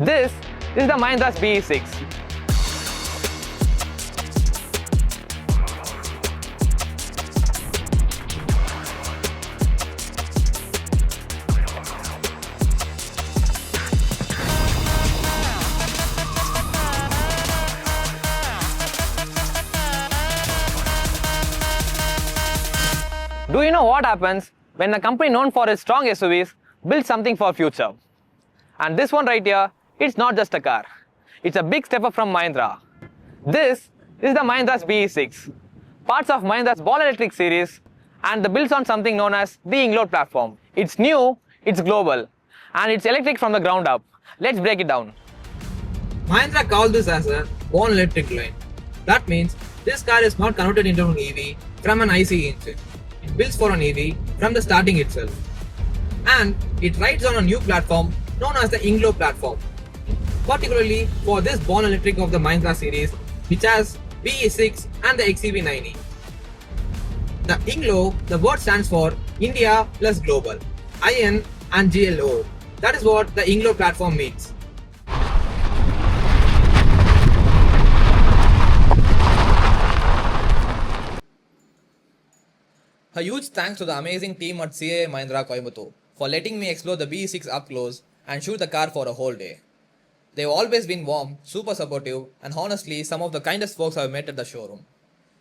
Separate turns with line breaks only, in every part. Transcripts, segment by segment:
This is the Mahindra's BE6. Do you know what happens when a company known for its strong SUVs builds something for future? And this one right here, it's not just a car. It's a big step up from Mahindra. This is the Mahindra's BE6. Parts of Mahindra's Ball Electric series and the builds on something known as the Erode platform. It's new, it's global, and it's electric from the ground up. Let's break it down.
Mahindra called this as a born electric line. That means this car is not converted into an EV from an ICE engine. It builds for an EV from the starting itself. And it rides on a new platform known as the Erode platform. Particularly for this born electric of the Mahindra series, which has BE6 and the XEV90. The Erode, the word stands for India plus Global, IN and GLO. That is what the Erode platform means. A huge thanks to the amazing team at CAA Mahindra Coimbatore for letting me explore the BE6 up close and shoot the car for a whole day. They've always been warm, super supportive, and honestly some of the kindest folks I've met at the showroom.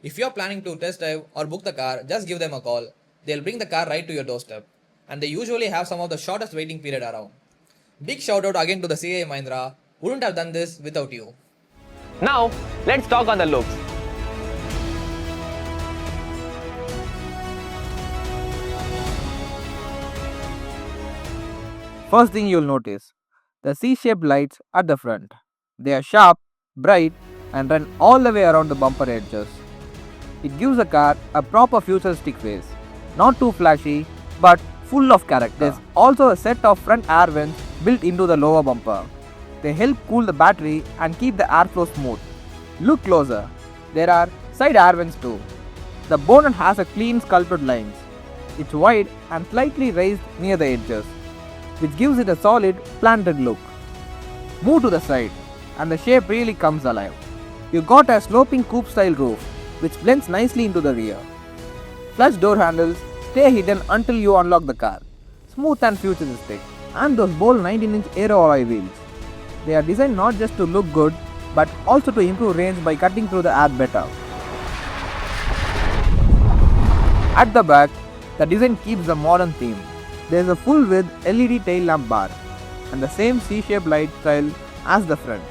If you're planning to test drive or book the car, just give them a call. They'll bring the car right to your doorstep. And they usually have some of the shortest waiting period around. Big shout out again to the CAA Mahindra. Wouldn't have done this without you.
Now, let's talk on the looks.
First thing you'll notice, the C-shaped lights at the front. They are sharp, bright, and run all the way around the bumper edges. It gives the car a proper futuristic face. Not too flashy, but full of character. There's also a set of front air vents built into the lower bumper. They help cool the battery and keep the airflow smooth. Look closer. There are side air vents too. The bonnet has a clean sculpted lines. It's wide and slightly raised near the edges, which gives it a solid, planted look. Move to the side, and the shape really comes alive. You got a sloping coupe-style roof, which blends nicely into the rear. Flush door handles stay hidden until you unlock the car. Smooth and futuristic, and those bold 19-inch aero alloy wheels. They are designed not just to look good, but also to improve range by cutting through the air better. At the back, the design keeps the modern theme. There is a full-width LED tail lamp bar and the same C-shaped light style as the front.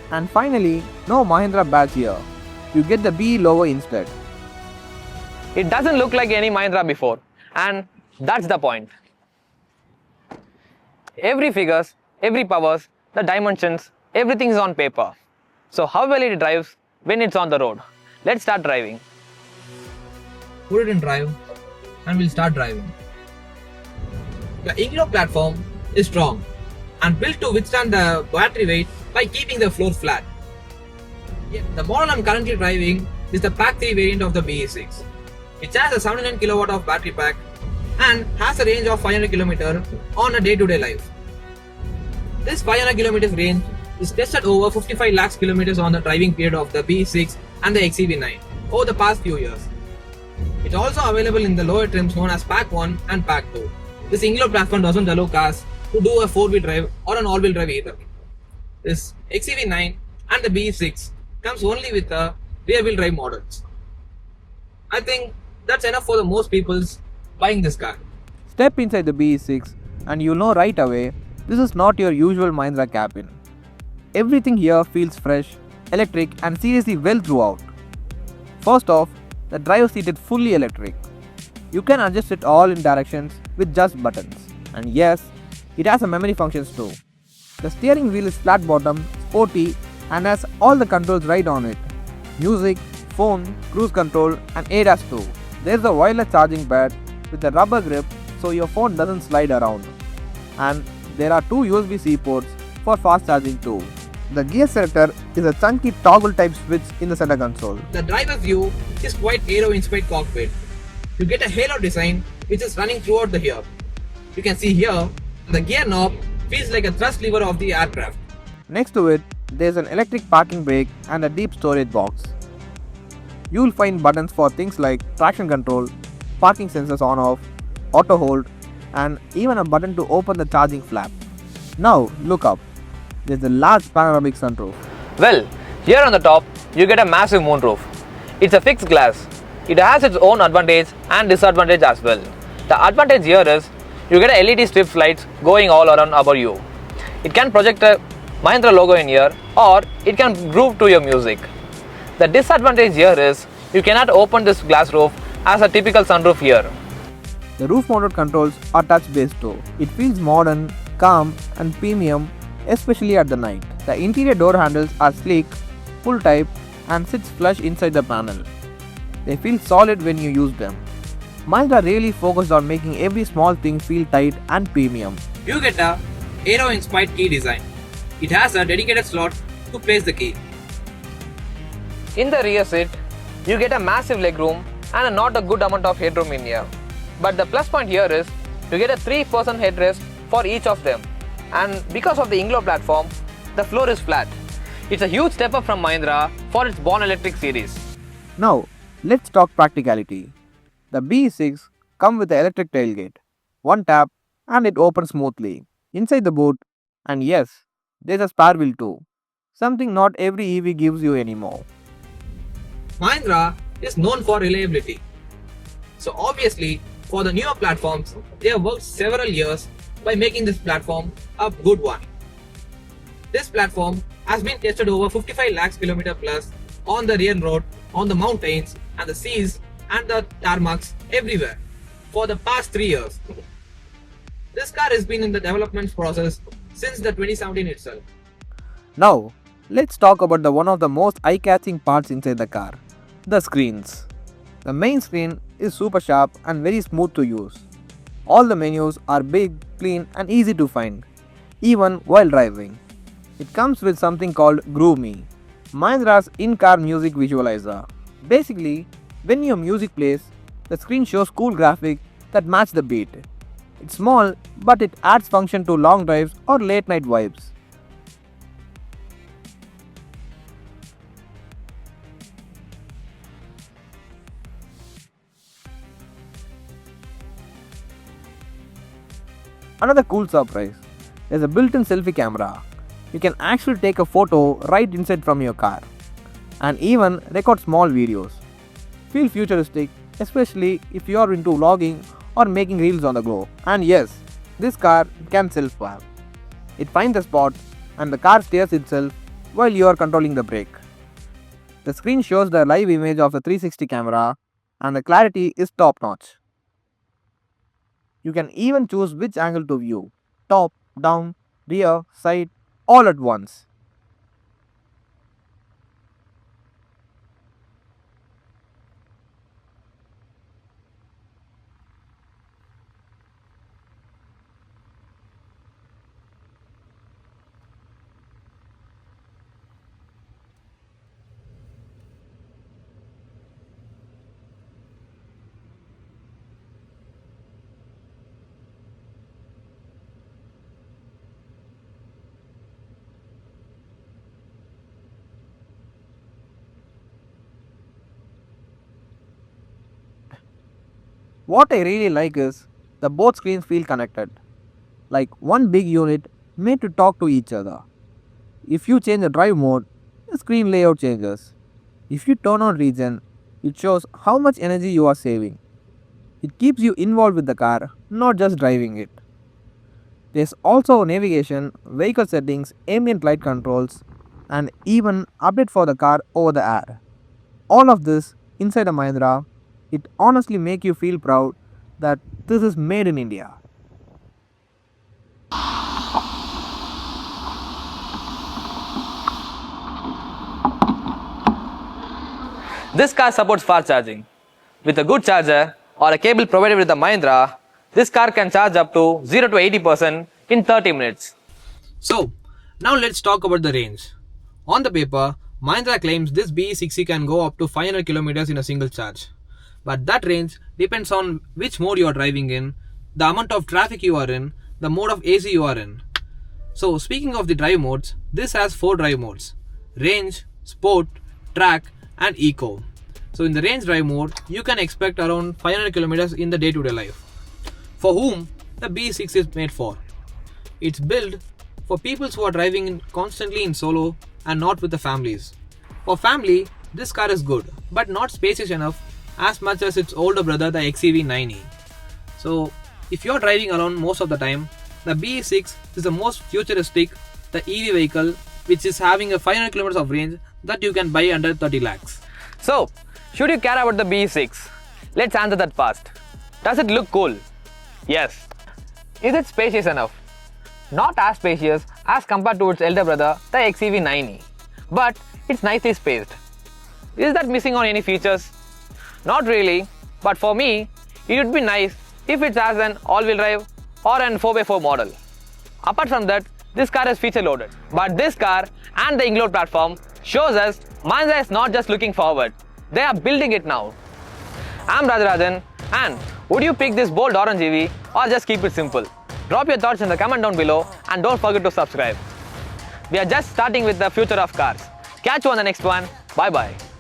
And finally, no Mahindra badge here. You get the BE logo instead.
It doesn't look like any Mahindra before, and that's the point. Every figures, every powers, the dimensions, everything is on paper. So how well it drives when it's on the road? Let's start driving.
Put it in drive and we'll start driving. The Erode platform is strong and built to withstand the battery weight by keeping the floor flat. The model I'm currently driving is the Pack 3 variant of the BE6, which has a 79 kW of battery pack and has a range of 500 km on a day-to-day life. This 500 km range is tested over 55 lakhs kilometers on the driving period of the BE6 and the XEV9 over the past few years. It's also available in the lower trims known as Pack 1 and Pack 2. This Erode platform doesn't allow cars to do a 4-wheel drive or an all-wheel drive either. This XEV9 and the BE6 comes only with the rear-wheel drive models. I think that's enough for the most people's buying this car.
Step inside the BE6 and you'll know right away this is not your usual Mahindra cabin. Everything here feels fresh, electric and seriously well throughout. First off, the drive seat is fully electric. You can adjust it all in directions with just buttons. And yes, it has a memory functions too. The steering wheel is flat bottom, sporty and has all the controls right on it. Music, phone, cruise control and ADAS too. There's a wireless charging pad with a rubber grip so your phone doesn't slide around. And there are two USB-C ports for fast charging too. The gear selector is a chunky toggle type switch in the center console.
The driver view is quite aero-inspired cockpit. You get a halo design which is running throughout the here. You can see here the gear knob feels like a thrust lever of the aircraft.
Next to it, there's an electric parking brake and a deep storage box. You'll find buttons for things like traction control, parking sensors on off, auto hold, and even a button to open the charging flap. Now look up. There's a large panoramic sunroof.
Well, here on the top, you get a massive moonroof. It's a fixed glass. It has its own advantage and disadvantage as well. The advantage here is you get a LED strip lights going all around above you. It can project a Mahindra logo in here, or it can groove to your music. The disadvantage here is you cannot open this glass roof as a typical sunroof here.
The roof mounted controls are touch based too. It feels modern, calm and premium, especially at the night. The interior door handles are sleek, pull type and sits flush inside the panel. They feel solid when you use them. Mahindra really focused on making every small thing feel tight and premium.
You get a aero-inspired key design. It has a dedicated slot to place the key.
In the rear seat, you get a massive legroom and not a good amount of headroom in here. But the plus point here is you get a 3-person headrest for each of them. And because of the Inglo platform, the floor is flat. It's a huge step up from Mahindra for its Born Electric series.
Now, let's talk practicality. The BE6 comes with the electric tailgate. One tap and it opens smoothly. Inside the boot, and yes, there's a spare wheel too. Something not every EV gives you anymore.
Mahindra is known for reliability. So obviously, for the newer platforms, they have worked several years by making this platform a good one. This platform has been tested over 55 lakhs km plus on the real road, on the mountains and the seas and the tarmacs everywhere for the past 3 years. This car has been in the development process since the 2017 itself.
Now, let's talk about one of the most eye-catching parts inside the car, the screens. The main screen is super sharp and very smooth to use. All the menus are big, clean and easy to find, even while driving. It comes with something called Groove Me, Mahindra's in-car music visualizer. Basically, when your music plays, the screen shows cool graphics that match the beat. It's small, but it adds function to long drives or late night vibes. Another cool surprise, there's a built-in selfie camera. You can actually take a photo right inside from your car and even record small videos. Feel futuristic, especially if you are into vlogging or making reels on the go. And yes, this car can self-park. It finds the spot and the car steers itself while you are controlling the brake. The screen shows the live image of the 360 camera and the clarity is top-notch. You can even choose which angle to view, top, down, rear, side, all at once. What I really like is the both screens feel connected, like one big unit made to talk to each other. If you change the drive mode, the screen layout changes. If you turn on region, it shows how much energy you are saving. It keeps you involved with the car, not just driving it. There's also navigation, vehicle settings, ambient light controls, and even update for the car over the air. All of this inside a Mahindra. It honestly makes you feel proud that this is made in India.
This car supports fast charging. With a good charger or a cable provided with the Mahindra, this car can charge up to 0 to 80% in 30 minutes.
So, now let's talk about the range. On the paper, Mahindra claims this BE6 can go up to 500 km in a single charge. But that range depends on which mode you are driving in, the amount of traffic you are in, the mode of AC you are in. So speaking of the drive modes, this has 4 drive modes: range, sport, track and eco. So in the range drive mode, you can expect around 500 kilometers in the day-to-day life. For whom the BE6 is made for? It's built for people who are driving constantly in solo and not with the families. For family, this car is good, but not spacious enough as much as its older brother, the XEV9e. So if you're driving alone most of the time, the BE6 is the most futuristic, the EV vehicle which is having a 500 kilometers of range that you can buy under 30 lakhs.
So, should you care about the BE6? Let's answer that fast. Does it look cool? Yes. Is it spacious enough? Not as spacious as compared to its elder brother, the XEV9e, but it's nicely spaced. Is that missing on any features? Not really, but for me, it would be nice if it has an all-wheel drive or an 4x4 model. Apart from that, this car is feature loaded. But this car and the Erode platform shows us Mahindra is not just looking forward, they are building it now. I'm Rajarajan, and would you pick this bold orange EV or just keep it simple? Drop your thoughts in the comment down below and don't forget to subscribe. We are just starting with the future of cars. Catch you on the next one. Bye bye.